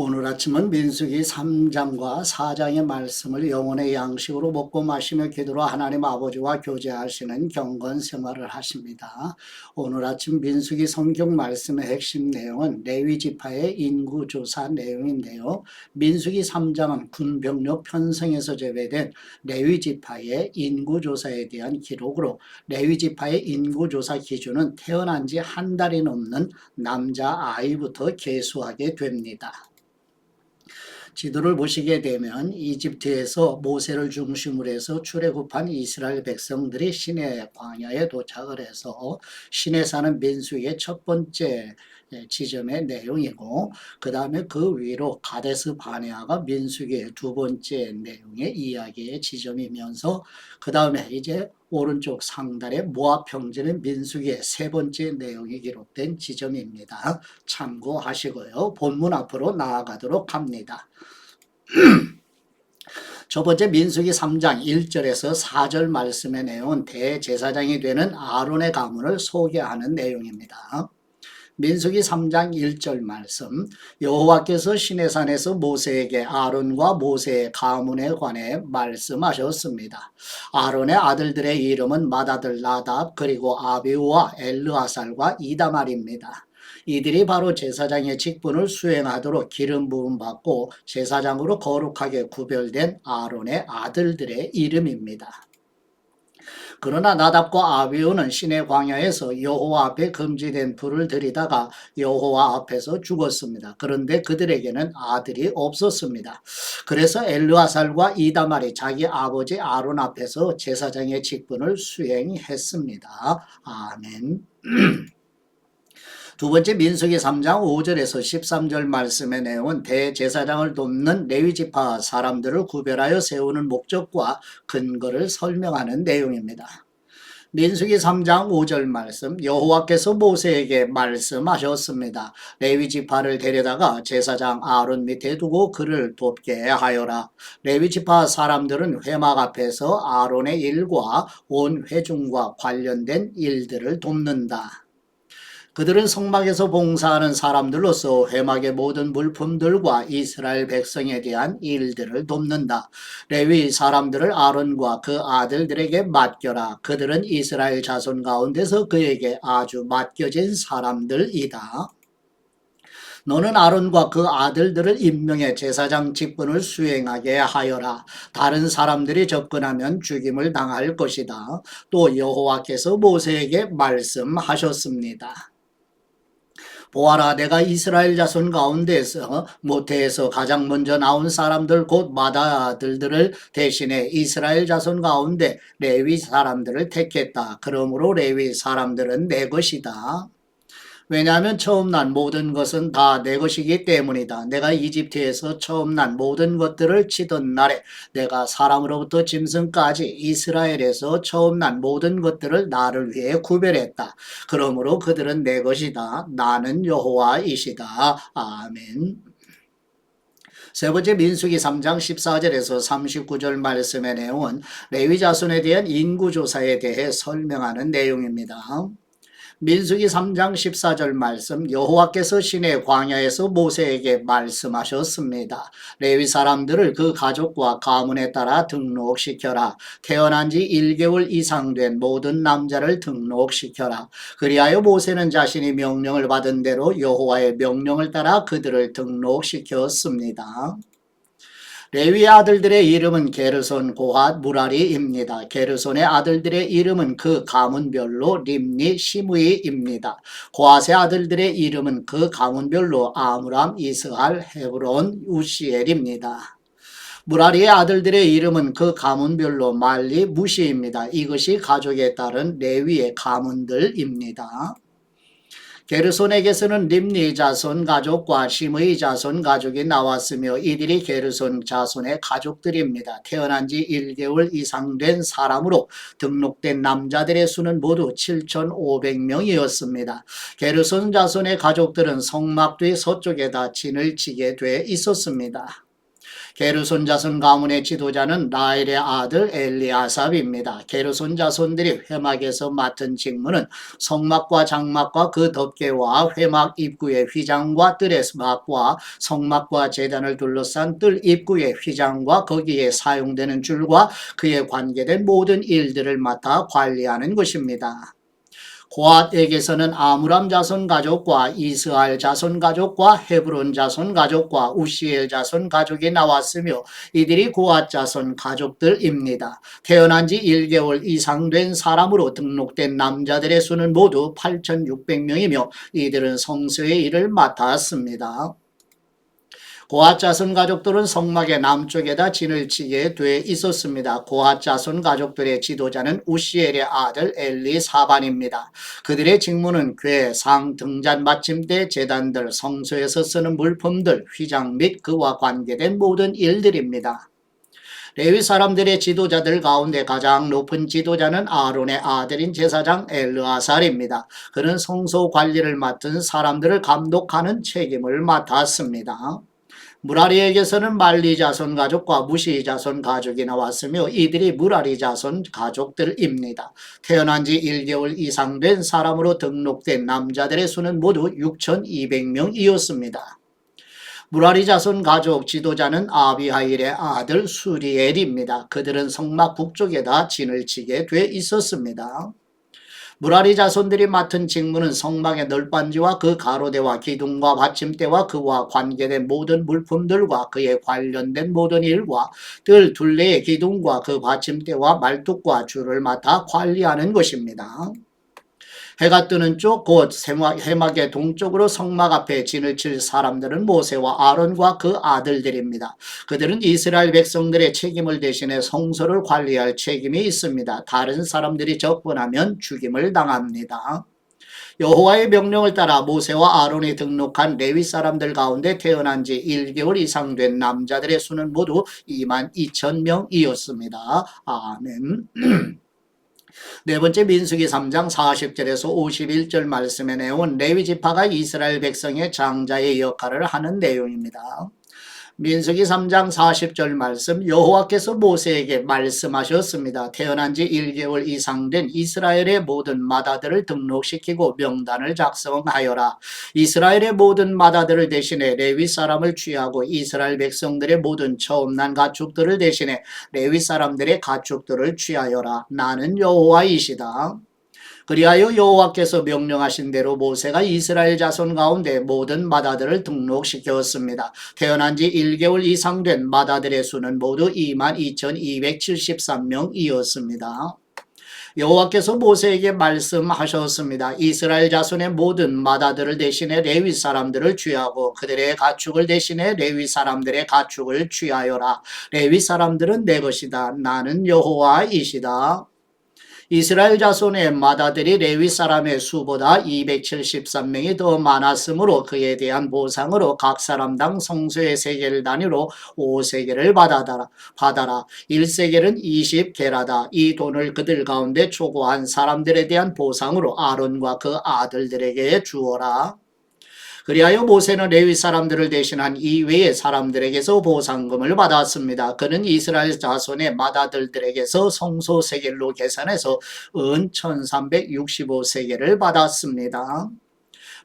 오늘 아침은 민수기 3장과 4장의 말씀을 영혼의 양식으로 먹고 마시며 기도로 하나님 아버지와 교제하시는 경건 생활을 하십니다. 오늘 아침 민수기 성경 말씀의 핵심 내용은 레위지파의 인구조사 내용인데요. 민수기 3장은 군병력 편성에서 제외된 레위지파의 인구조사에 대한 기록으로 레위지파의 인구조사 기준은 태어난 지 한 달이 넘는 남자아이부터 계수하게 됩니다. 지도를 보시게 되면 이집트에서 모세를 중심으로 해서 출애굽한 이스라엘 백성들이 시내 광야에 도착을 해서 시내 사는 민수기의 첫 번째 지점의 내용이고, 그 다음에 그 위로 가데스 바네아가 민수기의 두 번째 내용의 이야기의 지점이면서, 그 다음에 이제 오른쪽 상단의 모압 평지는 민수기의 세 번째 내용이 기록된 지점입니다. 참고하시고요. 본문 앞으로 나아가도록 합니다. 첫 번째 민수기 3장 1절에서 4절 말씀의 내용은 대제사장이 되는 아론의 가문을 소개하는 내용입니다. 민수기 3장 1절 말씀, 여호와께서 시내산에서 모세에게 아론과 모세의 가문에 관해 말씀하셨습니다. 아론의 아들들의 이름은 맏아들 나답, 그리고 아비우와 엘르아살과 이다말입니다. 이들이 바로 제사장의 직분을 수행하도록 기름 부음 받고 제사장으로 거룩하게 구별된 아론의 아들들의 이름입니다. 그러나 나답과 아비우는 시내 광야에서 여호와 앞에 금지된 불을 들이다가 여호와 앞에서 죽었습니다. 그런데 그들에게는 아들이 없었습니다. 그래서 엘르아살과 이다말이 자기 아버지 아론 앞에서 제사장의 직분을 수행했습니다. 아멘. 두 번째 민수기 3장 5절에서 13절 말씀의 내용은 대제사장을 돕는 레위지파 사람들을 구별하여 세우는 목적과 근거를 설명하는 내용입니다. 민수기 3장 5절 말씀, 여호와께서 모세에게 말씀하셨습니다. 레위지파를 데려다가 제사장 아론 밑에 두고 그를 돕게 하여라. 레위지파 사람들은 회막 앞에서 아론의 일과 온 회중과 관련된 일들을 돕는다. 그들은 성막에서 봉사하는 사람들로서 회막의 모든 물품들과 이스라엘 백성에 대한 일들을 돕는다. 레위 사람들을 아론과 그 아들들에게 맡겨라. 그들은 이스라엘 자손 가운데서 그에게 아주 맡겨진 사람들이다. 너는 아론과 그 아들들을 임명해 제사장 직분을 수행하게 하여라. 다른 사람들이 접근하면 죽임을 당할 것이다. 또 여호와께서 모세에게 말씀하셨습니다. 보아라, 내가 이스라엘 자손 가운데서 모태에서 가장 먼저 나온 사람들 곧 맏아들들을 대신해 이스라엘 자손 가운데 레위 사람들을 택했다. 그러므로 레위 사람들은 내 것이다. 왜냐하면 처음 난 모든 것은 다 내 것이기 때문이다. 내가 이집트에서 처음 난 모든 것들을 치던 날에 내가 사람으로부터 짐승까지 이스라엘에서 처음 난 모든 것들을 나를 위해 구별했다. 그러므로 그들은 내 것이다. 나는 여호와이시다. 아멘. 세 번째 민수기 3장 14절에서 39절 말씀의 내용은 레위 자손에 대한 인구조사에 대해 설명하는 내용입니다. 민수기 3장 14절 말씀, 여호와께서 시내 광야에서 모세에게 말씀하셨습니다. 레위 사람들을 그 가족과 가문에 따라 등록시켜라. 태어난 지 1개월 이상 된 모든 남자를 등록시켜라. 그리하여 모세는 자신이 명령을 받은 대로 여호와의 명령을 따라 그들을 등록시켰습니다. 레위 아들들의 이름은 게르손, 고핫, 무라리입니다. 게르손의 아들들의 이름은 그 가문별로 림니, 시므이입니다. 고핫의 아들들의 이름은 그 가문별로 아므람, 이스할, 헤브론, 우시엘입니다. 무라리의 아들들의 이름은 그 가문별로 말리, 무시입니다. 이것이 가족에 따른 레위의 가문들입니다. 게르손에게서는 림니 자손 가족과 시므이 자손 가족이 나왔으며 이들이 게르손 자손의 가족들입니다. 태어난 지 1개월 이상 된 사람으로 등록된 남자들의 수는 모두 7,500명이었습니다. 게르손 자손의 가족들은 성막 뒤 서쪽에다 진을 치게 돼 있었습니다. 게르손 자손 가문의 지도자는 라헬의 아들 엘리아삽입니다. 게르손 자손들이 회막에서 맡은 직무는 성막과 장막과 그 덮개와 회막 입구의 휘장과 뜰의 막과 성막과 제단을 둘러싼 뜰 입구의 휘장과 거기에 사용되는 줄과 그에 관계된 모든 일들을 맡아 관리하는 것입니다. 고앗에게서는 아므람 자손 가족과 이스라엘 자손 가족과 헤브론 자손 가족과 우시엘 자손 가족이 나왔으며 이들이 고앗 자손 가족들입니다. 태어난 지 1개월 이상 된 사람으로 등록된 남자들의 수는 모두 8,600명이며 이들은 성소의 일을 맡았습니다. 고앗 자손 가족들은 성막의 남쪽에다 진을 치게 돼 있었습니다. 고앗 자손 가족들의 지도자는 우시엘의 아들 엘리사반입니다. 그들의 직무는 궤, 상, 등잔, 마침대, 제단들, 성소에서 쓰는 물품들, 휘장 및 그와 관계된 모든 일들입니다. 레위 사람들의 지도자들 가운데 가장 높은 지도자는 아론의 아들인 제사장 엘르아살입니다. 그는 성소 관리를 맡은 사람들을 감독하는 책임을 맡았습니다. 무라리에게서는 말리 자손 가족과 무시 자손 가족이 나왔으며 이들이 무라리 자손 가족들입니다. 태어난 지 1개월 이상 된 사람으로 등록된 남자들의 수는 모두 6,200명이었습니다. 무라리 자손 가족 지도자는 아비하일의 아들 수리엘입니다. 그들은 성막 북쪽에다 진을 치게 돼 있었습니다. 무라리 자손들이 맡은 직무는 성막의 널빤지와 그 가로대와 기둥과 받침대와 그와 관계된 모든 물품들과 그에 관련된 모든 일과 뜰 둘레의 기둥과 그 받침대와 말뚝과 줄을 맡아 관리하는 것입니다. 해가 뜨는 쪽 곧 회막의 동쪽으로 성막 앞에 진을 칠 사람들은 모세와 아론과 그 아들들입니다. 그들은 이스라엘 백성들의 책임을 대신해 성소를 관리할 책임이 있습니다. 다른 사람들이 접근하면 죽임을 당합니다. 여호와의 명령을 따라 모세와 아론이 등록한 레위 사람들 가운데 태어난 지 1개월 이상 된 남자들의 수는 모두 22,000명이었습니다. 아멘. 네 번째 민수기 3장 40절에서 51절 말씀의 내용은 레위 지파가 이스라엘 백성의 장자의 역할을 하는 내용입니다. 민수기 3장 40절 말씀 여호와께서 모세에게 말씀하셨습니다. 태어난 지 1개월 이상 된 이스라엘의 모든 맏아들을 등록시키고 명단을 작성하여라. 이스라엘의 모든 맏아들을 대신해 레위 사람을 취하고 이스라엘 백성들의 모든 처음 난 가축들을 대신해 레위 사람들의 가축들을 취하여라. 나는 여호와이시다. 그리하여 여호와께서 명령하신 대로 모세가 이스라엘 자손 가운데 모든 맏아들을 등록시켰습니다. 태어난 지 1개월 이상 된 맏아들의 수는 모두 22,273명이었습니다. 여호와께서 모세에게 말씀하셨습니다. 이스라엘 자손의 모든 맏아들을 대신해 레위 사람들을 취하고 그들의 가축을 대신해 레위 사람들의 가축을 취하여라. 레위 사람들은 내 것이다. 나는 여호와이시다. 이스라엘 자손의 맏아들이 레위 사람의 수보다 273명이 더 많았으므로 그에 대한 보상으로 각 사람당 성소의 세겔 단위로 5세겔을 받아라. 1세겔은 20게라다. 이 돈을 그들 가운데 초고한 사람들에 대한 보상으로 아론과 그 아들들에게 주어라. 그리하여 모세는 레위 사람들을 대신한 이외의 사람들에게서 보상금을 받았습니다. 그는 이스라엘 자손의 맏아들들에게서 성소 세겔로 계산해서 은 1365세겔을 받았습니다.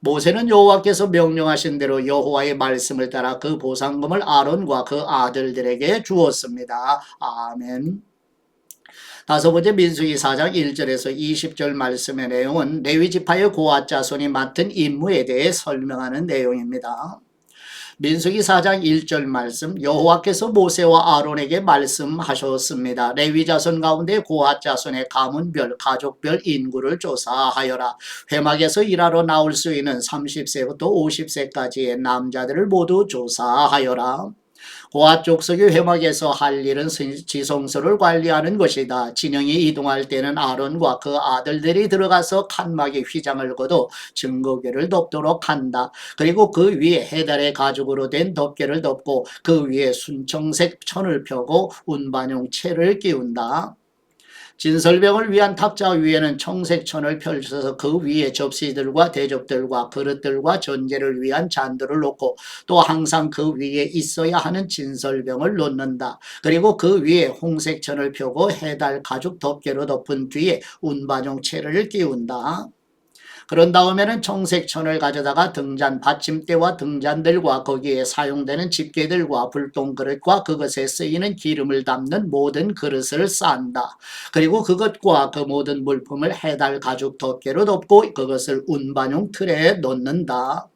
모세는 여호와께서 명령하신 대로 여호와의 말씀을 따라 그 보상금을 아론과 그 아들들에게 주었습니다. 아멘. 다섯 번째 민수기 4장 1절에서 20절 말씀의 내용은 레위 지파의 고앗 자손이 맡은 임무에 대해 설명하는 내용입니다. 민수기 4장 1절 말씀 여호와께서 모세와 아론에게 말씀하셨습니다. 레위 자손 가운데 고앗 자손의 가문별 가족별 인구를 조사하여라. 회막에서 일하러 나올 수 있는 30세부터 50세까지의 남자들을 모두 조사하여라. 고앗 족속이 회막에서 할 일은 지성소를 관리하는 것이다. 진영이 이동할 때는 아론과 그 아들들이 들어가서 칸막이 휘장을 거둬 증거궤를 덮도록 한다. 그리고 그 위에 해달의 가죽으로 된 덮개를 덮고 그 위에 순청색 천을 펴고 운반용 채를 끼운다. 진설병을 위한 탁자 위에는 청색천을 펼쳐서 그 위에 접시들과 대접들과 그릇들과 전제를 위한 잔들을 놓고 또 항상 그 위에 있어야 하는 진설병을 놓는다. 그리고 그 위에 홍색천을 펴고 해달 가죽 덮개로 덮은 뒤에 운반용 채를 끼운다. 그런 다음에는 청색천을 가져다가 등잔 받침대와 등잔들과 거기에 사용되는 집게들과 불똥그릇과 그것에 쓰이는 기름을 담는 모든 그릇을 쌓는다. 그리고 그것과 그 모든 물품을 해달 가죽 덮개로 덮고 그것을 운반용 틀에 넣는다.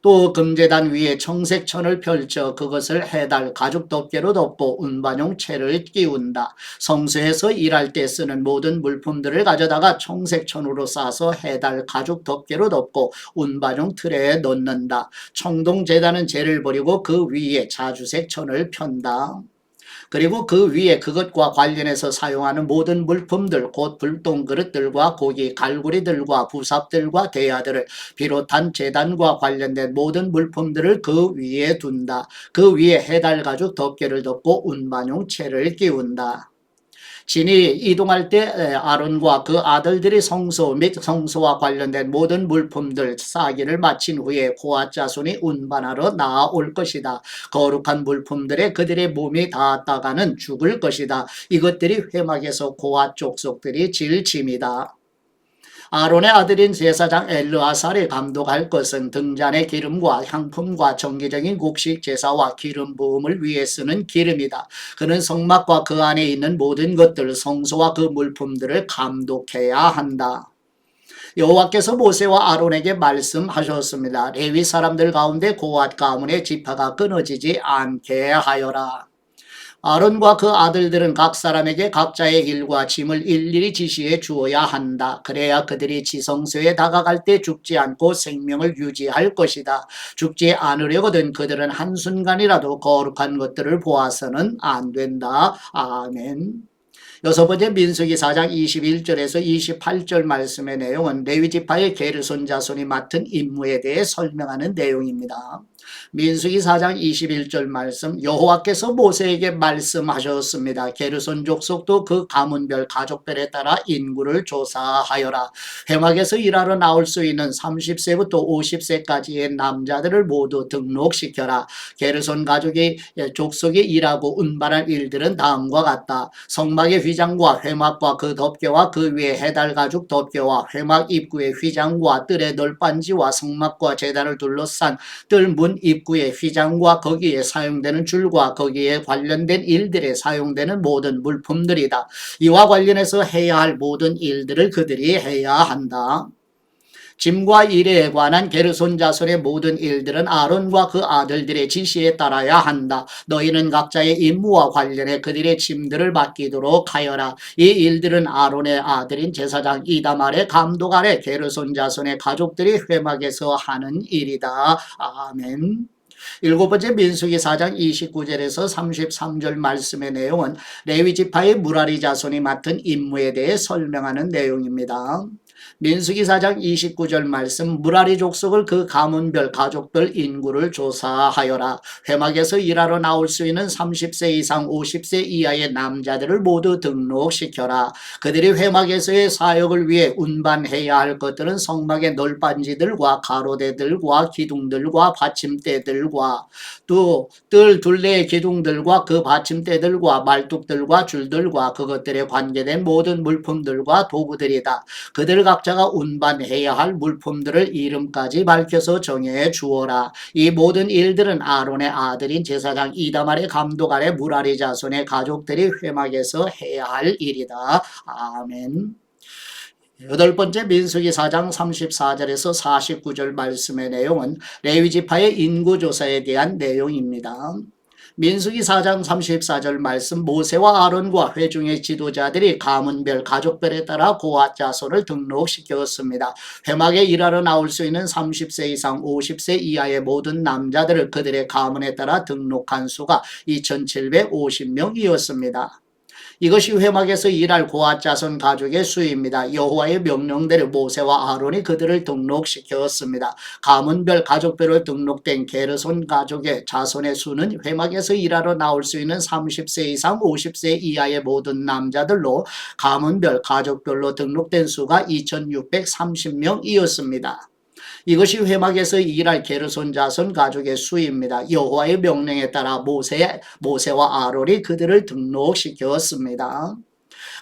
또 금제단 위에 청색천을 펼쳐 그것을 해달 가죽 덮개로 덮고 운반용 채를 끼운다. 성수에서 일할 때 쓰는 모든 물품들을 가져다가 청색천으로 싸서 해달 가죽 덮개로 덮고 운반용 틀에 넣는다. 청동제단은 재를 버리고 그 위에 자주색 천을 편다. 그리고 그 위에 그것과 관련해서 사용하는 모든 물품들 곧 불똥 그릇들과 고기 갈고리들과 부삽들과 대야들을 비롯한 제단과 관련된 모든 물품들을 그 위에 둔다. 그 위에 해달 가죽 덮개를 덮고 운반용 채를 끼운다. 진이 이동할 때 아론과 그 아들들이 성소 및 성소와 관련된 모든 물품들 싸기를 마친 후에 고앗 자손이 운반하러 나아올 것이다. 거룩한 물품들에 그들의 몸이 닿았다가는 죽을 것이다. 이것들이 회막에서 고앗 족속들이 질 짐이다. 아론의 아들인 제사장 엘르아살이 감독할 것은 등잔의 기름과 향품과 정기적인 곡식 제사와 기름 부음을 위해 쓰는 기름이다. 그는 성막과 그 안에 있는 모든 것들, 성소와 그 물품들을 감독해야 한다. 여호와께서 모세와 아론에게 말씀하셨습니다. 레위 사람들 가운데 고앗 가문의 지파가 끊어지지 않게 하여라. 아론과 그 아들들은 각 사람에게 각자의 일과 짐을 일일이 지시해 주어야 한다. 그래야 그들이 지성소에 다가갈 때 죽지 않고 생명을 유지할 것이다. 죽지 않으려거든 그들은 한순간이라도 거룩한 것들을 보아서는 안 된다. 아멘. 여섯 번째 민수기 4장 21절에서 28절 말씀의 내용은 레위지파의 게르손 자손이 맡은 임무에 대해 설명하는 내용입니다. 민수기 4장 21절 말씀 여호와께서 모세에게 말씀하셨습니다. 게르손 족속도 그 가문별 가족별에 따라 인구를 조사하여라. 회막에서 일하러 나올 수 있는 30세부터 50세까지의 남자들을 모두 등록시켜라. 게르손 가족이 족속이 일하고 운반할 일들은 다음과 같다. 성막의 휘장과 회막과 그 덮개와 그 위에 해달 가죽 덮개와 회막 입구의 휘장과 뜰의 널빤지와 성막과 제단을 둘러싼 뜰문 입구의 휘장과 거기에 사용되는 줄과 거기에 관련된 일들에 사용되는 모든 물품들이다. 이와 관련해서 해야 할 모든 일들을 그들이 해야 한다. 짐과 일에 관한 게르손 자손의 모든 일들은 아론과 그 아들들의 지시에 따라야 한다. 너희는 각자의 임무와 관련해 그들의 짐들을 맡기도록 하여라. 이 일들은 아론의 아들인 제사장 이다말의 감독 아래 게르손 자손의 가족들이 회막에서 하는 일이다. 아멘. 일곱 번째 민수기 4장 29절에서 33절 말씀의 내용은 레위지파의 무라리 자손이 맡은 임무에 대해 설명하는 내용입니다. 민수기 4장 29절 말씀 무라리 족속을 그 가문별 가족별 인구를 조사하여라. 회막에서 일하러 나올 수 있는 30세 이상 50세 이하의 남자들을 모두 등록시켜라. 그들이 회막에서의 사역을 위해 운반해야 할 것들은 성막의 널빤지들과 가로대들과 기둥들과 받침대들과 또 뜰 둘레의 기둥들과 그 받침대들과 말뚝들과 줄들과 그것들에 관계된 모든 물품들과 도구들이다. 그들 각자가 운반해야 할 물품들을 이름까지 밝혀서 정해 주어라. 이 모든 일들은 아론의 아들인 제사장 이다말의 감독 아래 무라리 자손의 가족들이 회막에서 해야 할 일이다. 아멘. 여덟 번째 민수기 4장 34절에서 49절 말씀의 내용은 레위지파의 인구조사에 대한 내용입니다. 민수기 4장 34절 말씀 모세와 아론과 회중의 지도자들이 가문별 가족별에 따라 고앗 자손을 등록시켰습니다. 회막에 일하러 나올 수 있는 30세 이상 50세 이하의 모든 남자들을 그들의 가문에 따라 등록한 수가 2750명이었습니다. 이것이 회막에서 일할 고앗 자손 가족의 수입니다. 여호와의 명령대로 모세와 아론이 그들을 등록시켰습니다. 가문별 가족별로 등록된 게르손 가족의 자손의 수는 회막에서 일하러 나올 수 있는 30세 이상 50세 이하의 모든 남자들로 가문별 가족별로 등록된 수가 2630명이었습니다. 이것이 회막에서 일할 게르손 자손 가족의 수입니다. 여호와의 명령에 따라 모세와 아론이 그들을 등록시켰습니다.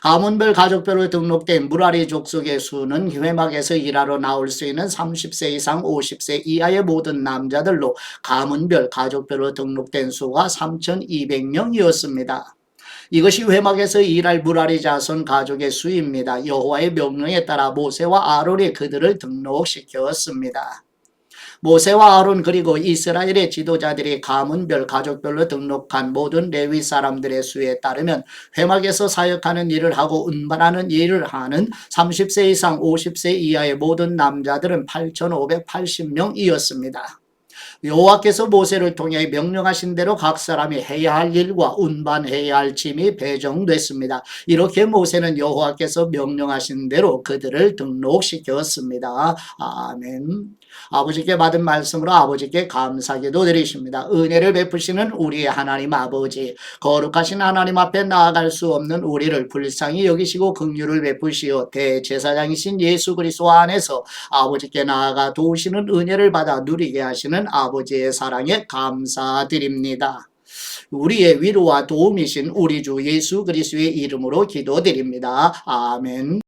가문별 가족별로 등록된 무라리 족속의 수는 회막에서 일하러 나올 수 있는 30세 이상 50세 이하의 모든 남자들로 가문별 가족별로 등록된 수가 3200명이었습니다. 이것이 회막에서 일할 무라리 자손 가족의 수입니다. 여호와의 명령에 따라 모세와 아론이 그들을 등록시켰습니다. 모세와 아론 그리고 이스라엘의 지도자들이 가문별 가족별로 등록한 모든 레위 사람들의 수에 따르면 회막에서 사역하는 일을 하고 운반하는 일을 하는 30세 이상 50세 이하의 모든 남자들은 8580명이었습니다. 여호와께서 모세를 통해 명령하신 대로 각 사람이 해야 할 일과 운반해야 할 짐이 배정됐습니다. 이렇게 모세는 여호와께서 명령하신 대로 그들을 등록시켰습니다. 아멘. 아버지께 받은 말씀으로 아버지께 감사기도 드리십니다. 은혜를 베푸시는 우리의 하나님 아버지, 거룩하신 하나님 앞에 나아갈 수 없는 우리를 불쌍히 여기시고 긍휼을 베푸시어 대제사장이신 예수 그리스도 안에서 아버지께 나아가 도우시는 은혜를 받아 누리게 하시는 아버지의 사랑에 감사드립니다. 우리의 위로와 도움이신 우리 주 예수 그리스도의 이름으로 기도드립니다. 아멘.